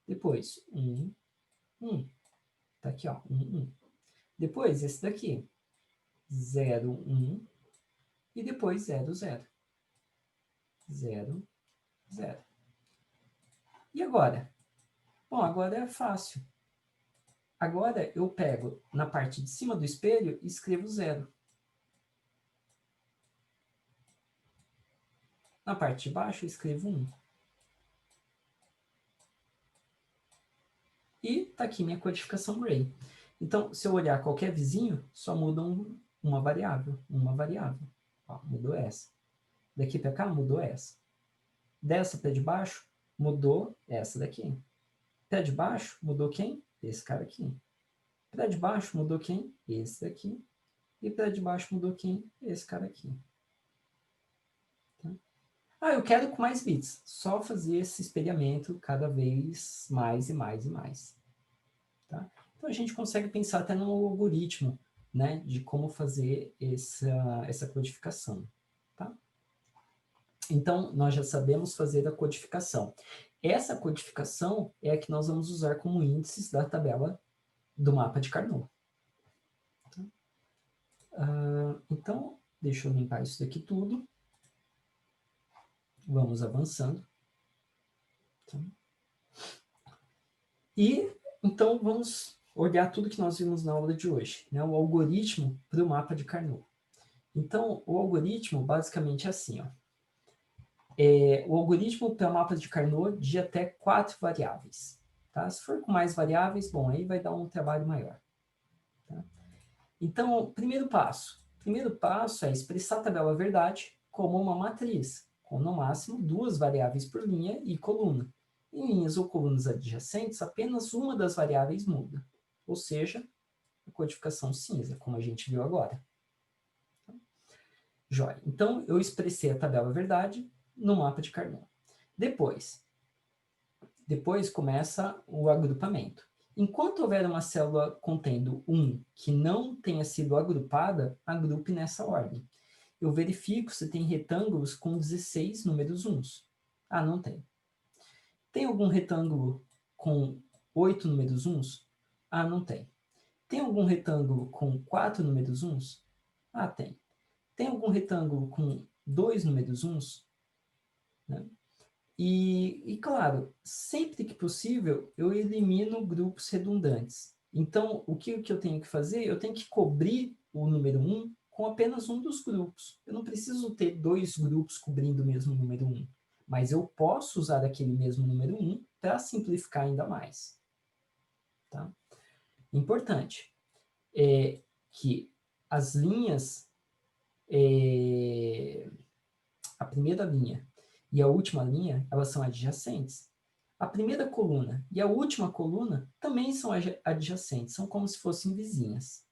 Depois, 1, 1. Está aqui, ó, 1, 1. Depois, esse daqui, 0, 1, e depois 0, 0. 0, 0. E agora? Bom, agora é fácil. Agora eu pego na parte de cima do espelho e escrevo 0. Na parte de baixo eu escrevo 1. E está aqui minha codificação Gray. Então, se eu olhar qualquer vizinho, só muda uma variável. Ó, mudou essa. Daqui para cá, mudou essa. Dessa para de baixo, mudou essa daqui. Para de baixo, mudou quem? Esse cara aqui. Para de baixo, mudou quem? Esse daqui. E para de baixo, mudou quem? Esse cara aqui. Tá? Ah, eu quero com mais bits. Só fazer esse espelhamento cada vez mais e mais e mais. Tá? Então, a gente consegue pensar até no algoritmo, né, de como fazer essa codificação. Tá? Então, nós já sabemos fazer a codificação. Essa codificação é a que nós vamos usar como índices da tabela do mapa de Carnot. Tá? Então, deixa eu limpar isso daqui tudo. Vamos avançando. Tá? E, então, vamos olhar tudo que nós vimos na aula de hoje, né? O algoritmo para o mapa de Carnot. Então, o algoritmo basicamente é assim, ó. O algoritmo para mapas de Carnot de até 4 variáveis. Tá? Se for com mais variáveis, bom, aí vai dar um trabalho maior. Tá? Então, primeiro passo. Primeiro passo é expressar a tabela verdade como uma matriz, com no máximo 2 variáveis por linha e coluna. Em linhas ou colunas adjacentes, apenas uma das variáveis muda. Ou seja, a codificação cinza, como a gente viu agora. Jóia. Então, eu expressei a tabela verdade no mapa de Carnot. Depois começa o agrupamento. Enquanto houver uma célula contendo 1 que não tenha sido agrupada, agrupe nessa ordem. Eu verifico se tem retângulos com 16 números 1. Ah, não tem. Tem algum retângulo com 8 números 1? Ah, não tem. Tem algum retângulo com 4 números 1? Ah, tem. Tem algum retângulo com 2 números 1? Né? E, claro, sempre que possível, eu elimino grupos redundantes. Então, o que eu tenho que fazer? Eu tenho que cobrir o número 1 com apenas um dos grupos. Eu não preciso ter 2 grupos cobrindo o mesmo número 1, mas eu posso usar aquele mesmo número 1 para simplificar ainda mais. Tá? Importante é que as linhas, a primeira linha e a última linha, elas são adjacentes. A primeira coluna e a última coluna também são adjacentes, são como se fossem vizinhas.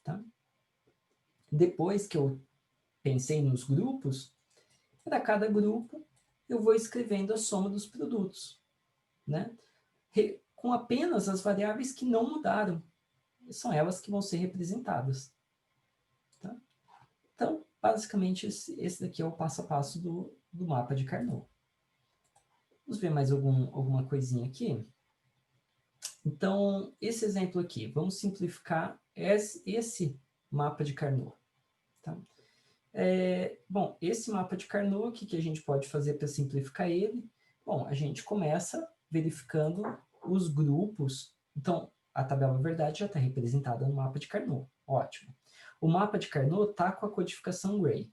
Tá? Depois que eu pensei nos grupos, para cada grupo eu vou escrevendo a soma dos produtos, né? Com apenas as variáveis que não mudaram. São elas que vão ser representadas. Tá? Então, basicamente, esse daqui é o passo a passo do mapa de Carnot. Vamos ver mais alguma coisinha aqui? Então, esse exemplo aqui, vamos simplificar esse mapa de Carnot. Tá? Bom, esse mapa de Carnot, o que a gente pode fazer para simplificar ele? Bom, a gente começa verificando os grupos. Então, a tabela verdade já está representada no mapa de Carnot. Ótimo. O mapa de Carnot está com a codificação Gray.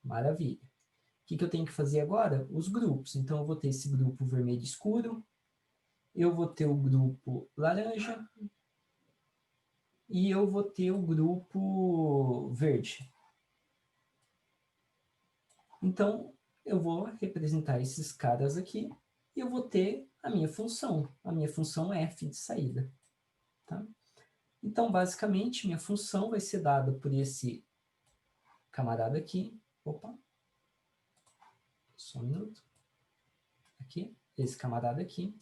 Maravilha. O que eu tenho que fazer agora? Os grupos. Então, eu vou ter esse grupo vermelho escuro, eu vou ter o grupo laranja e eu vou ter o grupo verde. Então, eu vou representar esses caras aqui e eu vou ter a minha função f de saída. Tá? Então, basicamente, minha função vai ser dada por esse camarada aqui. Opa, só um minuto. Aqui, esse camarada aqui.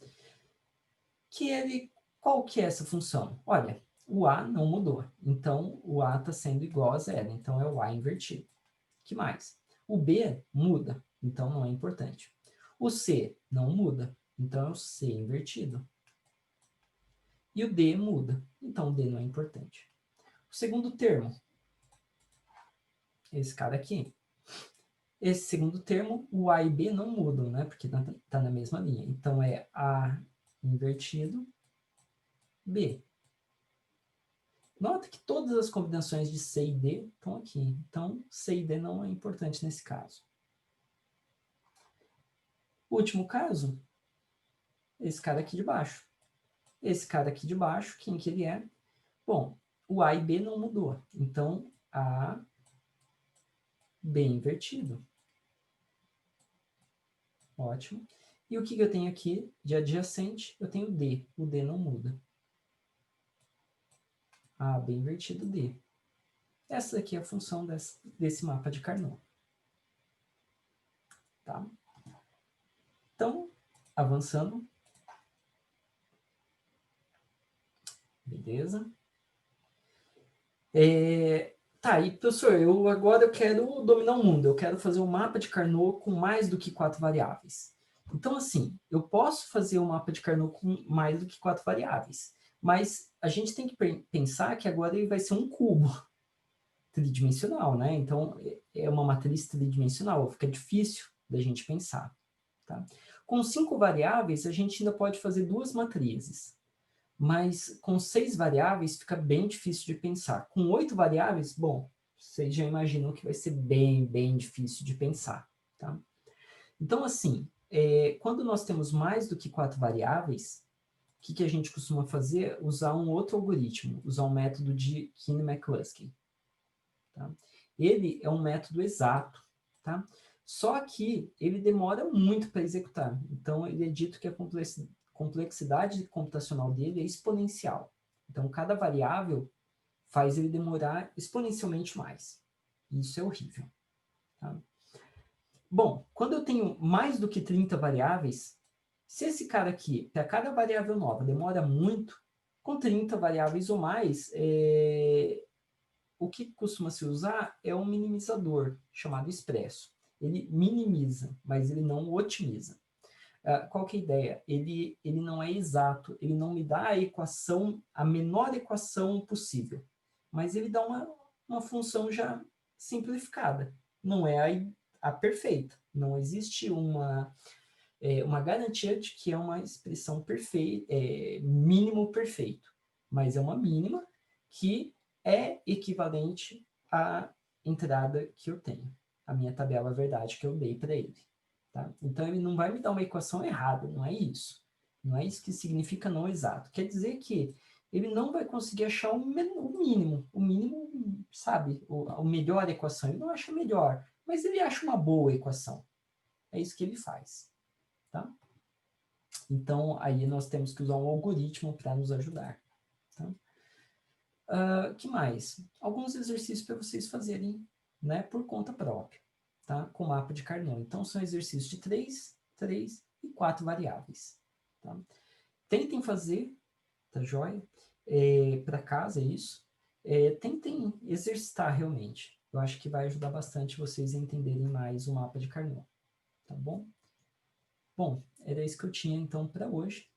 Qual que é essa função? Olha, o A não mudou, então o A está sendo igual a zero, então é o A invertido. O que mais? O B muda, então não é importante. O C não muda, então é o C invertido. E o D muda, então o D não é importante. O segundo termo, esse cara aqui. Esse segundo termo, o A e B não mudam, né? Porque está na mesma linha. Então é A invertido, B. Nota que todas as combinações de C e D estão aqui. Então, C e D não é importante nesse caso. O último caso, esse cara aqui de baixo. Esse cara aqui de baixo, quem que ele é? Bom, o A e B não mudou. Então, A, B invertido. Ótimo. E o que eu tenho aqui de adjacente? Eu tenho D. O D não muda. A, B invertido, D. Essa daqui é a função desse mapa de Carnot. Tá? Então, avançando. Beleza. Tá, e professor, agora eu quero dominar o mundo. Eu quero fazer um mapa de Carnot com mais do que 4 variáveis. Então, assim, eu posso fazer um mapa de Carnot com mais do que 4 variáveis. Mas a gente tem que pensar que agora ele vai ser um cubo tridimensional, né? Então, é uma matriz tridimensional, fica difícil da gente pensar. Tá? Com 5 variáveis, a gente ainda pode fazer 2 matrizes. Mas com 6 variáveis fica bem difícil de pensar. Com 8 variáveis, bom, vocês já imaginam que vai ser bem, bem difícil de pensar. Tá? Então, assim, quando nós temos mais do que 4 variáveis, o que a gente costuma fazer? Usar um outro algoritmo, usar um método de Keane-McCluskey. Tá? Ele é um método exato, tá? Só que ele demora muito para executar. Então, ele é dito que a complexidade computacional dele é exponencial. Então, cada variável faz ele demorar exponencialmente mais. Isso é horrível. Tá? Bom, quando eu tenho mais do que 30 variáveis, se esse cara aqui, para cada variável nova, demora muito, com 30 variáveis ou mais, o que costuma se usar é um minimizador, chamado expresso. Ele minimiza, mas ele não otimiza. Qual que é a ideia? Ele não é exato, ele não me dá a equação, a menor equação possível, mas ele dá uma função já simplificada. Não é a perfeita. Não existe uma garantia de que é uma expressão perfeita, mínimo perfeito, mas é uma mínima que é equivalente à entrada que eu tenho, a minha tabela verdade que eu dei para ele. Tá? Então, ele não vai me dar uma equação errada, não é isso. Não é isso que significa não exato. Quer dizer que ele não vai conseguir achar o mínimo, sabe, a melhor equação. Ele não acha melhor, mas ele acha uma boa equação. É isso que ele faz. Tá? Então, aí nós temos que usar um algoritmo para nos ajudar. Tá? Que mais? Alguns exercícios para vocês fazerem, né, por conta própria, tá? Com mapa de Carnot. Então, são exercícios de 3 e 4 variáveis. Tá? Tentem fazer, tá joia? Para casa, é isso. Tentem exercitar realmente. Eu acho que vai ajudar bastante vocês a entenderem mais o mapa de Carnot. Tá bom? Bom, era isso que eu tinha então para hoje.